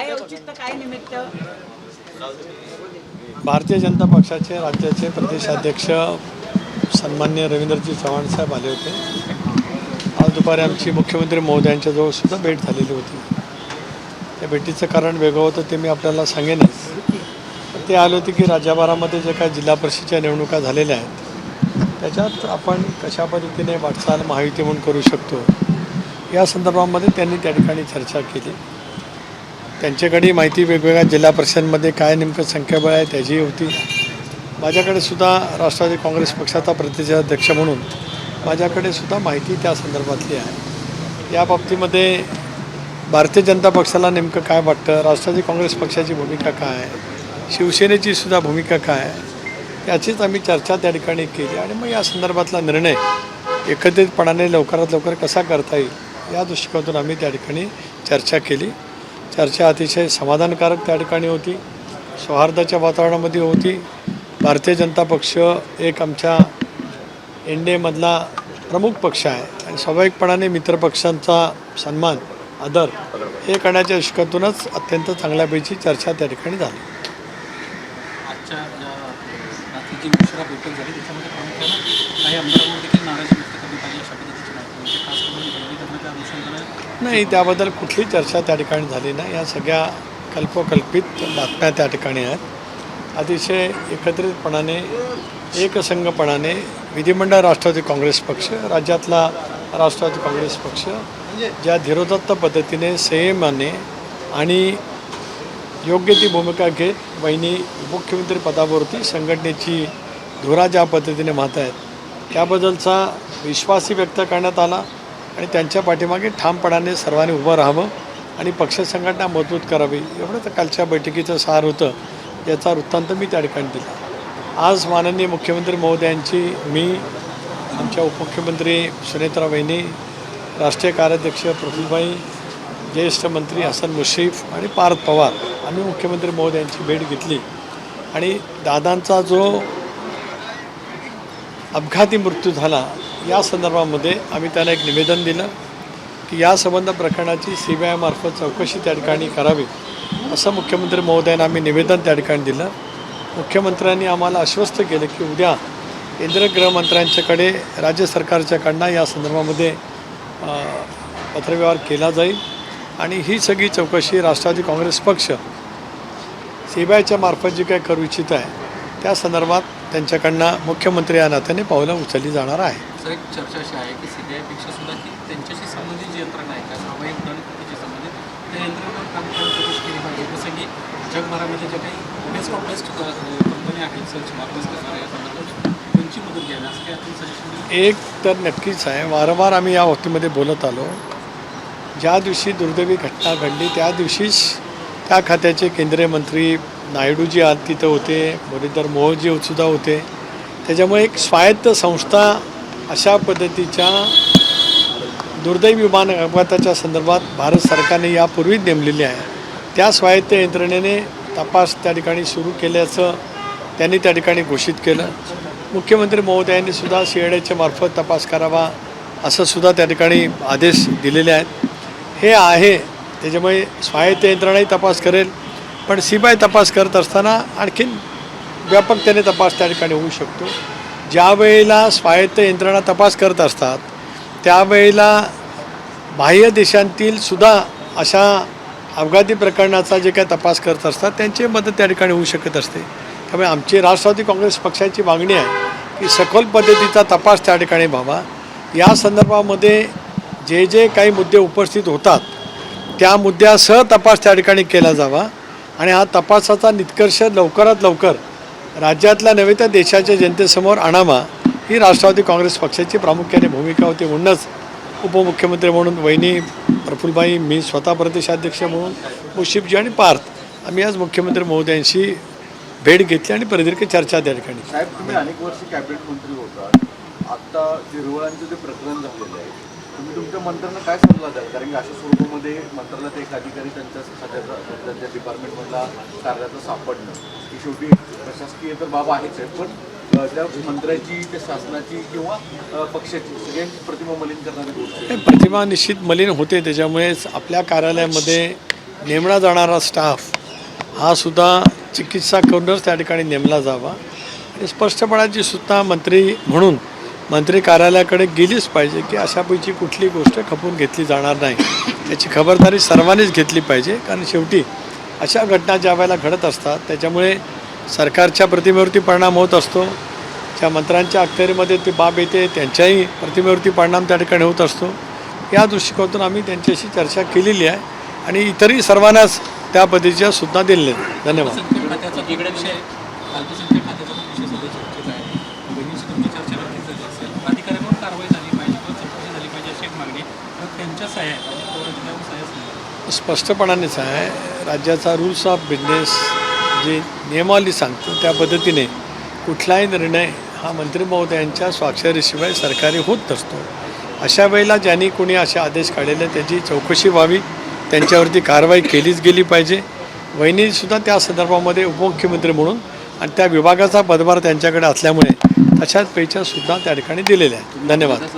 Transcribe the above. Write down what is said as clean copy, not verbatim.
काय औचित्य काय निमित्त? भारतीय जनता पक्षाचे राज्याचे प्रदेशाध्यक्ष सन्मान्य रवींद्रजी चव्हाण साहेब आले होते। आज दुपारी आमची मुख्यमंत्री महोदयांच्या जवळ सुद्धा भेट झालेली होती। त्या भेटीचं कारण वेगळं होतं ते मी आपल्याला सांगेनच। ते आले होते की राज्यभरामध्ये जे काही जिल्हा परिषदेच्या निवडणुका झालेल्या आहेत त्याच्यात आपण कशा पद्धतीने वाटचाल महायुती म्हणून करू शकतो या संदर्भामध्ये त्यांनी त्या ठिकाणी चर्चा केली। त्यांच्याकडे माहिती वेगवेगळ्या जिल्हा परिषदांमध्ये काय नेमकं संख्याबळ आहे त्याची होती। माझ्याकडे सुद्धा राष्ट्रवादी काँग्रेस पक्षाचा प्रदेशाध्यक्ष म्हणून माझ्याकडे सुद्धा माहिती त्या संदर्भातली आहे। या बाबतीमध्ये भारतीय जनता पक्षाला नेमकं काय वाटतं, राष्ट्रवादी काँग्रेस पक्षाची भूमिका काय आहे, शिवसेनेची सुद्धा भूमिका काय आहे याचीच आम्ही चर्चा त्या ठिकाणी केली आणि मग या संदर्भातला निर्णय एकत्रितपणाने लवकरात लवकर कसा करता येईल या दृष्टिकोनातून आम्ही त्या ठिकाणी चर्चा केली। चर्चा अतिशय समाधानकारक त्या ठिकाणी होती, सौहार्दाच्या वातावरणामध्ये होती। भारतीय जनता पक्ष एक आमच्या एनडीएमधला प्रमुख पक्ष आहे आणि स्वाभाविकपणाने मित्रपक्षांचा सन्मान आदर हे करण्याच्या दृष्टिकोनातूनच अत्यंत चांगल्यापैकी चर्चा त्या ठिकाणी झाली। आजच्या रात्रीची उशिरा बैठक झाली त्याच्यामध्ये प्रामुख्यानं काही आमदारांवर देखील नाराजी व्यक्त करण्यात आली अशा पद्धतीची माहिती म्हणजे खास करून विरोधकांना अनुषंगाने नाही, त्याबद्दल कुठली चर्चा त्या ठिकाणी झाली नाही। या सगळ्या कल्पकल्पित बातम्या त्या ठिकाणी आहेत। अतिशय एकत्रितपणाने एकसंघपणाने विधिमंडळ राष्ट्रवादी काँग्रेस पक्ष, राज्यातला राष्ट्रवादी काँग्रेस पक्ष ज्या धीरोदात्त पद्धतीने संयमाने आणि योग्य ती भूमिका घेत वहिनी मुख्यमंत्री पदावरती संघटनेची धुरा ज्या पद्धतीने माहत आहेत त्याबद्दलचा विश्वासही व्यक्त करण्यात आला आणि त्यांच्या पाठीमागे ठामपणाने सर्वांनी उभं राहावं आणि पक्ष संघटना मजबूत करावी एवढंच कालच्या बैठकीचं सार होतं, याचा वृत्तांत मी त्या ठिकाणी दिला। आज माननीय मुख्यमंत्री महोदयांची मी, आमच्या उपमुख्यमंत्री सुनेत्रा वहिनी, राष्ट्रीय कार्याध्यक्ष प्रफुल्लभाई, ज्येष्ठ मंत्री हसन मुश्रीफ आणि पार्थ पवार आम्ही मुख्यमंत्री महोदयांची भेट घेतली आणि दादांचा जो अपघाती मृत्यू झाला या संदर्भामध्ये आम्ही त्यांना एक निवेदन दिलं की या संबंध प्रकरणाची CBI मार्फत चौकशी त्या ठिकाणी करावी असं मुख्यमंत्री महोदयांना आम्ही निवेदन त्या ठिकाणी दिलं। मुख्यमंत्र्यांनी आम्हाला आश्वस्त केलं की उद्या केंद्रीय गृहमंत्र्यांच्याकडे राज्य सरकारच्याकडनं या संदर्भामध्ये पत्रव्यवहार केला जाईल आणि ही सगळी चौकशी राष्ट्रवादी काँग्रेस पक्ष CBIच्या मार्फत जी काही करू इच्छित आहे त्या संदर्भात त्यांच्याकडनं मुख्यमंत्री या नात्याने पावलं उचलली जाणार आहे। सर, एक चर्चा अशी आहे की CBIपेक्षा सुद्धा की त्यांच्याशी संबंधित जी यंत्रणा आहे का सामायिक उड्डाणपट्टीशी संबंधित त्या यंत्रणेवर प्रामुख्याने चौकशी केली पाहिजे। जसं की जगभरामध्ये ज्या काही बेस्ट ऑफ बेस्ट कंपन्या आहेत सर्च मार्केट करणाऱ्या या संदर्भात त्यांची मदत घ्यावी असं काही आपण सजेशन एक तर नक्कीच आहे, वारंवार आम्ही या बाबतीमध्ये बोलत आलो। ज्या दिवशी दुर्दैवी घटना घडली त्या दिवशीच त्या खात्याचे केंद्रीय मंत्री नायडूजी आज तिथं होते, मुरलीधर मोहोळजी सुद्धा होते। त्याच्यामुळे एक स्वायत्त संस्था अशा पद्धतीच्या दुर्दैवी विमान अपघाताच्या संदर्भात भारत सरकारने यापूर्वी नेमलेली आहे। त्या स्वायत्त यंत्रणेने तपास त्या ठिकाणी सुरू केल्याचं त्यांनी त्या ठिकाणी घोषित केलं। मुख्यमंत्री महोदयांनी सुद्धा CIDच्या मार्फत तपास करावा असं सुद्धा त्या ठिकाणी आदेश दिलेले आहेत। हे आहे त्याच्यामुळे स्वायत्त यंत्रणाही तपास करेल, पण CBI तपास करत असताना आणखीन व्यापकतेने तपास त्या ठिकाणी होऊ शकतो। ज्या वेळेला स्वायत्त यंत्रणा तपास करत असतात त्यावेळेला बाह्य देशांतील सुद्धा अशा अपघाती प्रकरणाचा जे काय तपास करत असतात त्यांची मदत त्या ठिकाणी होऊ शकत असते। त्यामुळे आमची राष्ट्रवादी काँग्रेस पक्षाची मागणी आहे की सखोल पद्धतीचा तपास त्या ठिकाणी व्हावा। या संदर्भामध्ये जे जे काही मुद्दे उपस्थित होतात त्या मुद्द्यासह तपास त्या ठिकाणी केला जावा आणि हा तपासाचा निष्कर्ष लवकरात लवकर राज्यातल्या नव्हे तर देशाच्या जनतेसमोर आणावा ही राष्ट्रवादी काँग्रेस पक्षाची प्रामुख्याने भूमिका होती। म्हणूनच उपमुख्यमंत्री म्हणून वहिनी प्रफुल्लभाई, मी स्वतः प्रदेशाध्यक्ष म्हणून मुश्रीफजी आणि पार्थ आम्ही आज मुख्यमंत्री महोदयांशी भेट घेतली आणि प्रदीर्घ चर्चा त्या ठिकाणी। साहेब, तुम्ही अनेक वर्षी कॅबिनेट मंत्री होता, आता झिरवळांचं जे प्रकरण झालेलं आहे तुम्ही तुमच्या मंत्र्यांना काय सल्ला द्याल? कारण की अशा स्वरूपामध्ये मंत्रालयात एक अधिकारी त्यांच्या डिपार्टमेंटमधला कार्याचं सापडणं ही शेवटी प्रशासकीय तर बाब आहेच आहे, पण त्या मंत्र्याची, त्या शासनाची किंवा पक्षाची सगळ्यांची प्रतिमा मलिन करणारी गोष्ट आहे। प्रतिमा निश्चित मलिन होते। त्याच्यामुळेच आपल्या कार्यालयामध्ये नेमला जाणारा स्टाफ हा सुद्धा चिकित्सा करूनच त्या ठिकाणी नेमला जावा आणि स्पष्टपणाची सूचना मंत्री म्हणून मंत्री कार्यालयाकडे गेलीच पाहिजे की अशापैकी कुठली गोष्ट खपून घेतली जाणार नाही. त्याची खबरदारी सर्वांनीच घेतली पाहिजे, कारण शेवटी अशा घटना ज्या वेळेला घडत असतात त्याच्यामुळे सरकारच्या प्रतिमेवरती परिणाम होत असतो, ज्या मंत्र्यांच्या अखत्यारीमध्ये ती बाब येते त्यांच्याही प्रतिमेवरती परिणाम त्या ठिकाणी होत असतो. या दृष्टिकोनातून आम्ही त्यांच्याशी चर्चा केलेली आहे आणि इतरही सर्वांनाच त्या पद्धतीच्या सूचना दिलेल्या आहेत. धन्यवाद. अल्पसंख्याक खात्याचा तिकडे विषय अल्पसंख्याक खात्याचा पण विषय सध्या चर्चेत आहे. बहिणीशी तुमची चर्चा नक्कीच झाली असेल. अधिकाऱ्यांवर कारवाई झाली पाहिजे किंवा चौकशी झाली पाहिजे अशी एक मागणी तर त्यांच्या सह्या आहेत आणि पवारांच्या त्यावर सह्याच नाही. स्पष्टपणानेच आहे, राज्याचा रूल्स ऑफ बिझनेस जे नियमावली सांगतो त्या पद्धतीने कुठलाही निर्णय हा मंत्री महोदयांच्या स्वाक्षरीशिवाय सरकारी होत नसतो. अशा वेळेला ज्यांनी कोणी असे आदेश काढलेले त्याची चौकशी व्हावी, त्यांच्यावरती कारवाई केलीच गेली पाहिजे. वहिनीसुद्धा त्या संदर्भामध्ये उपमुख्यमंत्री म्हणून आणि त्या विभागाचा पदभार त्यांच्याकडे असल्यामुळे तशाच पैशासुद्धा त्या ठिकाणी दिलेल्या आहेत. धन्यवाद.